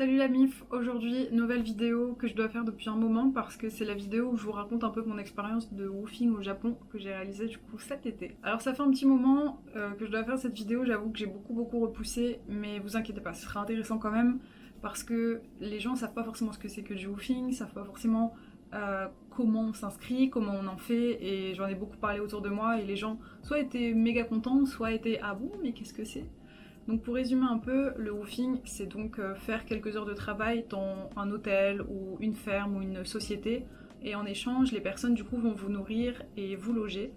Salut la MIF, aujourd'hui nouvelle vidéo que je dois faire depuis un moment parce que c'est la vidéo où je vous raconte un peu mon expérience de woofing au Japon que j'ai réalisée du coup cet été. Alors ça fait un petit moment que je dois faire cette vidéo, j'avoue que j'ai beaucoup repoussé, mais vous inquiétez pas, ce sera intéressant quand même parce que les gens savent pas forcément ce que c'est que du woofing, savent pas forcément comment on s'inscrit, comment on en fait, et j'en ai beaucoup parlé autour de moi et les gens soit étaient méga contents, soit étaient ah bon mais qu'est-ce que c'est? Donc pour résumer un peu, le woofing, c'est donc faire quelques heures de travail dans un hôtel ou une ferme ou une société, et en échange, les personnes du coup vont vous nourrir et vous loger.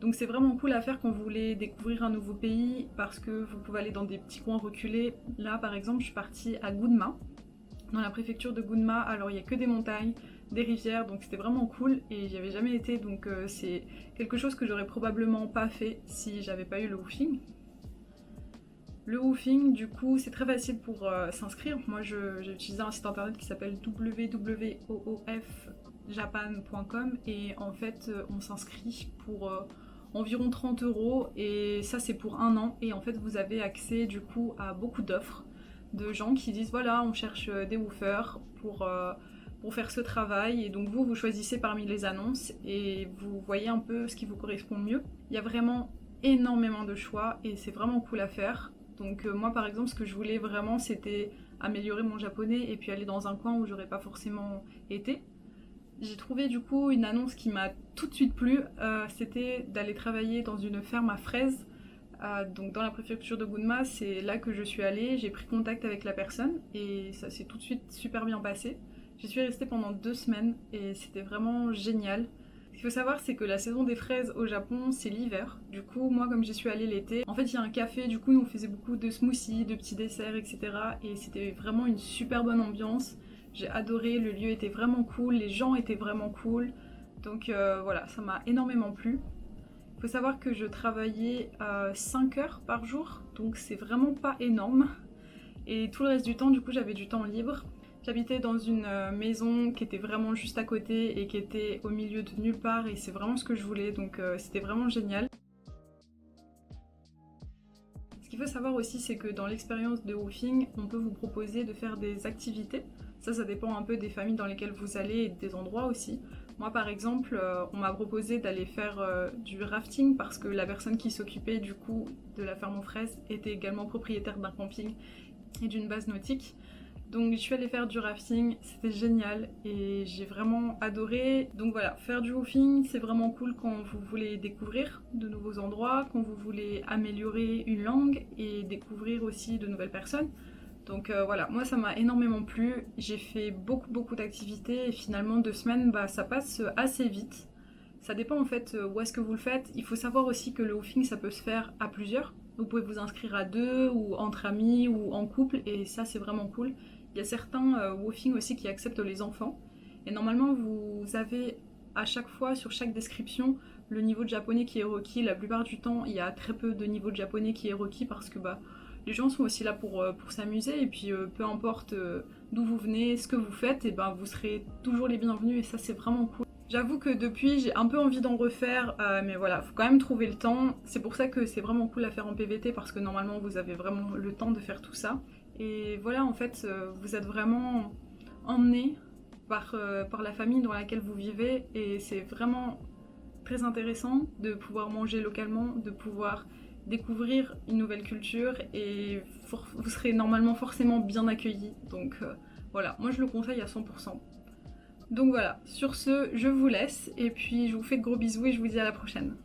Donc c'est vraiment cool à faire quand vous voulez découvrir un nouveau pays, parce que vous pouvez aller dans des petits coins reculés. Là par exemple, je suis partie à Gunma, dans la préfecture de Gunma. Alors il n'y a que des montagnes, des rivières, donc c'était vraiment cool et j'y avais jamais été, donc c'est quelque chose que j'aurais probablement pas fait si j'avais pas eu le woofing. Le woofing, du coup, c'est très facile pour s'inscrire. Moi, j'ai utilisé un site internet qui s'appelle www.woofjapan.com et en fait, on s'inscrit pour environ 30 € et ça, c'est pour un an. Et en fait, vous avez accès du coup à beaucoup d'offres de gens qui disent voilà, on cherche des woofers pour faire ce travail. Et donc, vous choisissez parmi les annonces et vous voyez un peu ce qui vous correspond le mieux. Il y a vraiment énormément de choix et c'est vraiment cool à faire. Donc moi par exemple ce que je voulais vraiment c'était améliorer mon japonais et puis aller dans un coin où j'aurais pas forcément été. J'ai trouvé du coup une annonce qui m'a tout de suite plu, c'était d'aller travailler dans une ferme à fraises, donc dans la préfecture de Gunma. C'est là que je suis allée, j'ai pris contact avec la personne et ça s'est tout de suite super bien passé. J'y suis restée pendant 2 semaines et c'était vraiment génial. Ce qu'il faut savoir, c'est que la saison des fraises au Japon, c'est l'hiver. Du coup, moi, comme j'y suis allée l'été, en fait, il y a un café, du coup, nous, on faisait beaucoup de smoothies, de petits desserts, etc. Et c'était vraiment une super bonne ambiance. J'ai adoré, le lieu était vraiment cool, les gens étaient vraiment cool. Donc voilà, ça m'a énormément plu. Il faut savoir que je travaillais 5 heures par jour, donc c'est vraiment pas énorme. Et tout le reste du temps, du coup, j'avais du temps libre. J'habitais dans une maison qui était vraiment juste à côté et qui était au milieu de nulle part et c'est vraiment ce que je voulais, donc c'était vraiment génial. Ce qu'il faut savoir aussi, c'est que dans l'expérience de woofing, on peut vous proposer de faire des activités. Ça dépend un peu des familles dans lesquelles vous allez et des endroits aussi. Moi par exemple, on m'a proposé d'aller faire du rafting parce que la personne qui s'occupait du coup de la ferme aux fraises était également propriétaire d'un camping et d'une base nautique. Donc je suis allée faire du rafting, c'était génial et j'ai vraiment adoré. Donc voilà, faire du woofing c'est vraiment cool quand vous voulez découvrir de nouveaux endroits, quand vous voulez améliorer une langue et découvrir aussi de nouvelles personnes. Donc voilà, moi ça m'a énormément plu, j'ai fait beaucoup d'activités et finalement 2 semaines ça passe assez vite. Ça dépend en fait où est-ce que vous le faites. Il faut savoir aussi que le woofing ça peut se faire à plusieurs. Vous pouvez vous inscrire à 2 ou entre amis ou en couple et ça c'est vraiment cool. Il y a certains woofing aussi qui acceptent les enfants. Et normalement vous avez à chaque fois sur chaque description le niveau de japonais qui est requis. La plupart du temps il y a très peu de niveau de japonais qui est requis parce que les gens sont aussi là pour s'amuser et puis peu importe d'où vous venez, ce que vous faites, et vous serez toujours les bienvenus et ça c'est vraiment cool. J'avoue que depuis j'ai un peu envie d'en refaire, mais voilà, faut quand même trouver le temps. C'est pour ça que c'est vraiment cool à faire en PVT parce que normalement vous avez vraiment le temps de faire tout ça. Et voilà, en fait, vous êtes vraiment emmené par la famille dans laquelle vous vivez et c'est vraiment très intéressant de pouvoir manger localement, de pouvoir découvrir une nouvelle culture et vous serez normalement forcément bien accueillis. Donc voilà, moi je le conseille à 100%. Donc voilà, sur ce, je vous laisse et puis je vous fais de gros bisous et je vous dis à la prochaine.